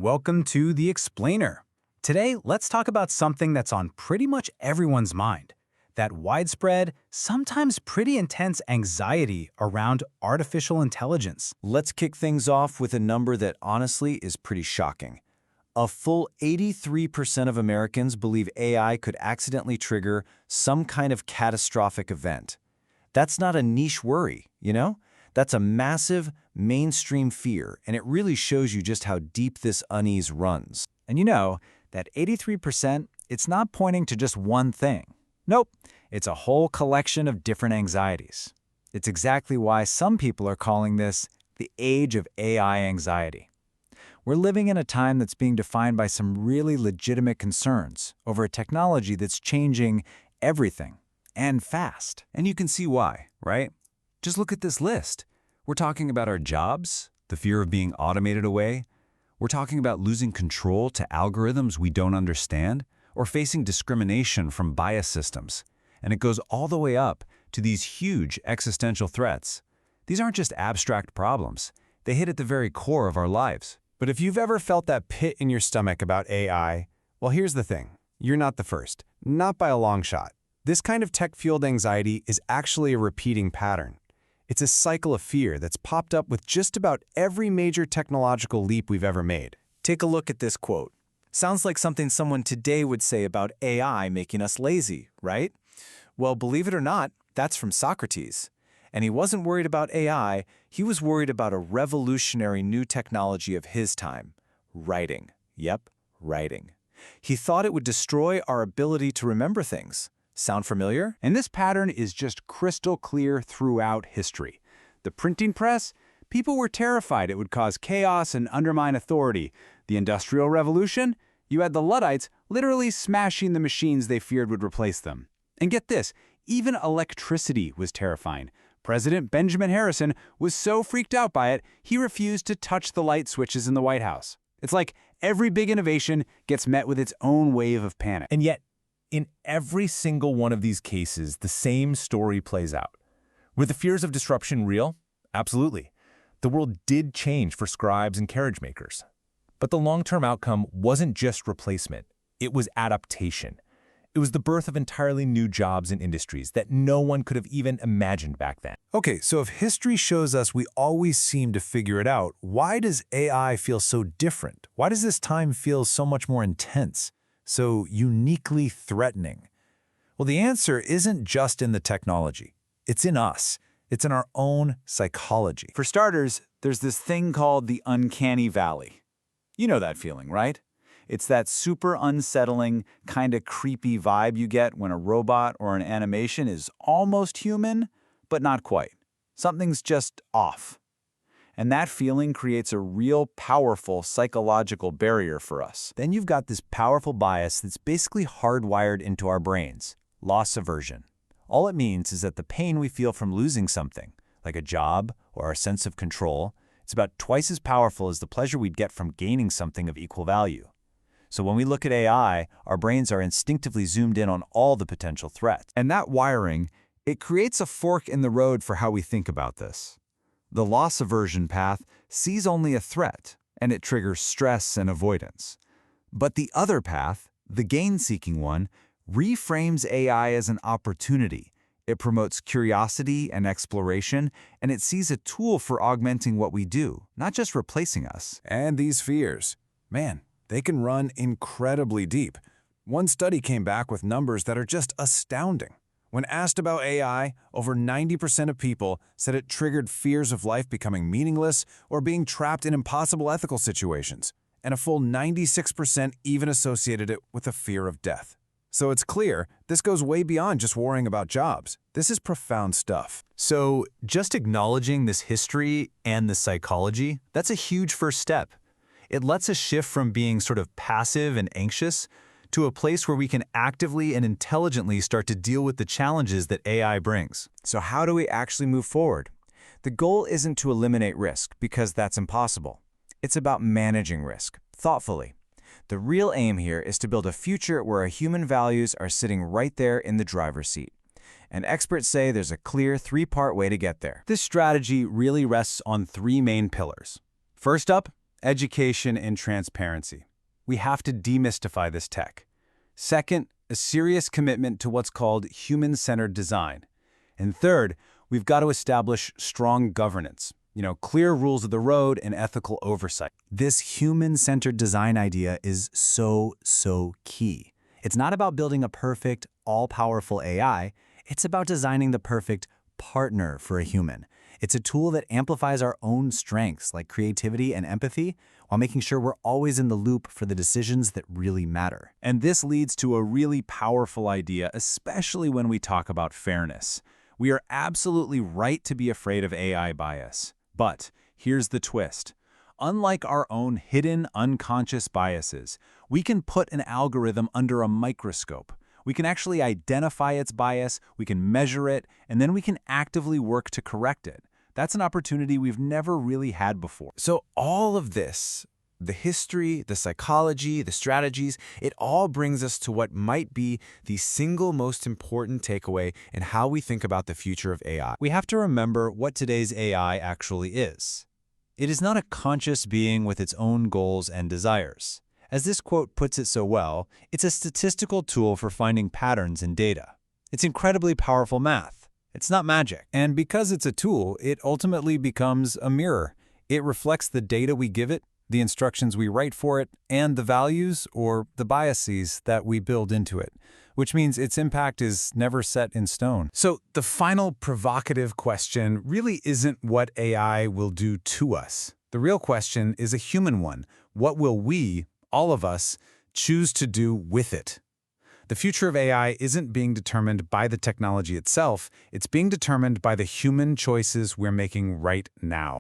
welcome to The Explainer. Today, let's talk about something that's on pretty much everyone's mind, that widespread, sometimes pretty intense anxiety around artificial intelligence. Let's kick things off with a number that honestly is pretty shocking. A full 83% of Americans believe AI could accidentally trigger some kind of catastrophic event. That's not a niche worry, you know? That's a massive, mainstream fear, and it really shows you just how deep this unease runs. And you know, that 83%, it's not pointing to just one thing. Nope, it's a whole collection of different anxieties. It's exactly why some people are calling this the age of AI anxiety. We're living in a time that's being defined by some really legitimate concerns over a technology that's changing everything, and fast. And you can see why, right? Just look at this list. We're talking about our jobs, the fear of being automated away. We're talking about losing control to algorithms we don't understand, or facing discrimination from bias systems. And it goes all the way up to these huge existential threats. These aren't just abstract problems. They hit at the very core of our lives. But if you've ever felt that pit in your stomach about AI, well, here's the thing. You're not the first. Not by a long shot. This kind of tech-fueled anxiety is actually a repeating pattern. It's a cycle of fear that's popped up with just about every major technological leap we've ever made. Take a look at this quote. Sounds like something someone today would say about AI making us lazy, right? Well, believe it or not, that's from Socrates. And he wasn't worried about AI, he was worried about a revolutionary new technology of his time, writing. Yep, writing. He thought it would destroy our ability to remember things. Sound familiar? And this pattern is just crystal clear throughout history. The printing press, people were terrified it would cause chaos and undermine authority. The Industrial Revolution, you had the Luddites literally smashing the machines they feared would replace them. And get this, even electricity was terrifying. President Benjamin Harrison was so freaked out by it, he refused to touch the light switches in the White House. It's like every big innovation gets met with its own wave of panic. And yet, in every single one of these cases, the same story plays out. Were the fears of disruption real? Absolutely. The world did change for scribes and carriage makers. But the long-term outcome wasn't just replacement. It was adaptation. It was the birth of entirely new jobs and industries that no one could have even imagined back then. Okay, so if history shows us we always seem to figure it out, why does AI feel so different? Why does this time feel so much more intense? So uniquely threatening? Well, the answer isn't just in the technology. It's in us. It's in our own psychology. For starters, there's this thing called the uncanny valley. You know that feeling, right? It's that super unsettling, kind of creepy vibe you get when a robot or an animation is almost human, but not quite. Something's just off. And that feeling creates a real powerful psychological barrier for us. Then you've got this powerful bias that's basically hardwired into our brains, loss aversion. All it means is that the pain we feel from losing something, like a job or our sense of control, it's about twice as powerful as the pleasure we'd get from gaining something of equal value. So when we look at AI, our brains are instinctively zoomed in on all the potential threats. And that wiring, it creates a fork in the road for how we think about this. The loss aversion path sees only a threat, and it triggers stress and avoidance. But the other path, the gain-seeking one, reframes AI as an opportunity. It promotes curiosity and exploration, and it sees a tool for augmenting what we do, not just replacing us. And these fears, man, they can run incredibly deep. One study came back with numbers that are just astounding. When asked about AI, over 90% of people said it triggered fears of life becoming meaningless or being trapped in impossible ethical situations, and a full 96% even associated it with a fear of death. So it's clear, this goes way beyond just worrying about jobs. This is profound stuff. So just acknowledging this history and the psychology, that's a huge first step. It lets us shift from being sort of passive and anxious to a place where we can actively and intelligently start to deal with the challenges that AI brings. So how do we actually move forward? The goal isn't to eliminate risk, because that's impossible. It's about managing risk, thoughtfully. The real aim here is to build a future where our human values are sitting right there in the driver's seat. And experts say there's a clear three-part way to get there. This strategy really rests on three main pillars. First up, education and transparency. We have to demystify this tech. Second, a serious commitment to what's called human-centered design. And third, we've got to establish strong governance, clear rules of the road and ethical oversight. This human-centered design idea is so key. It's not about building a perfect, all-powerful AI. It's about designing the perfect partner for a human. It's a tool that amplifies our own strengths like creativity and empathy while making sure we're always in the loop for the decisions that really matter. And this leads to a really powerful idea, especially when we talk about fairness. We are absolutely right to be afraid of AI bias. But here's the twist. Unlike our own hidden, unconscious biases, we can put an algorithm under a microscope. We can actually identify its bias, we can measure it, and then we can actively work to correct it. That's an opportunity we've never really had before. So all of this, the history, the psychology, the strategies, it all brings us to what might be the single most important takeaway in how we think about the future of AI. We have to remember what today's AI actually is. It is not a conscious being with its own goals and desires. As this quote puts it so well, it's a statistical tool for finding patterns in data. It's incredibly powerful math. It's not magic. And because it's a tool, it ultimately becomes a mirror. It reflects the data we give it, the instructions we write for it, and the values or the biases that we build into it, which means its impact is never set in stone. So the final provocative question really isn't what AI will do to us. The real question is a human one. What will we, all of us, choose to do with it? The future of AI isn't being determined by the technology itself, it's being determined by the human choices we're making right now.